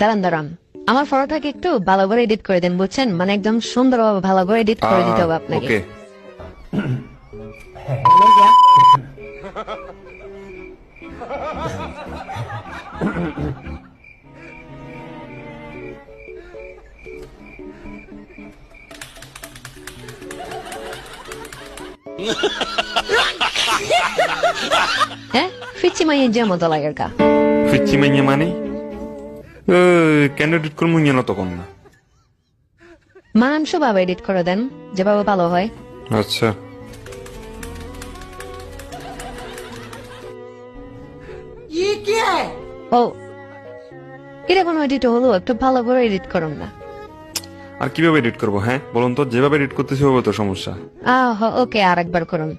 দাঁড়ান দাঁড়ান, আমার ফটোটাকে একটু ভালো করে এডিট করে দেন, বুঝছেন? মানে একদম সুন্দরভাবে ভালো করে এডিট করে দিতে হবে আপনাকে। ওকে। হ্যাঁ, ফিচ্ছি মাইয়ের যে মতো লাগে কা। ফিচ্ছি মাইয়া মানে কেন এডিট করবো না তখন না। মানানসো ভাবে এডিট করে দেন, যেভাবে ভালো হয়। আচ্ছা ও, এটা কোনো এডিট হলো? একটু ভালো করে এডিট করুন না। আর কিভাবে এডিট করবো? হ্যাঁ বলুন তো, যেভাবে এডিট করতেছি ওভাবে তো সমস্যা। ওকে, আর একবার করুন।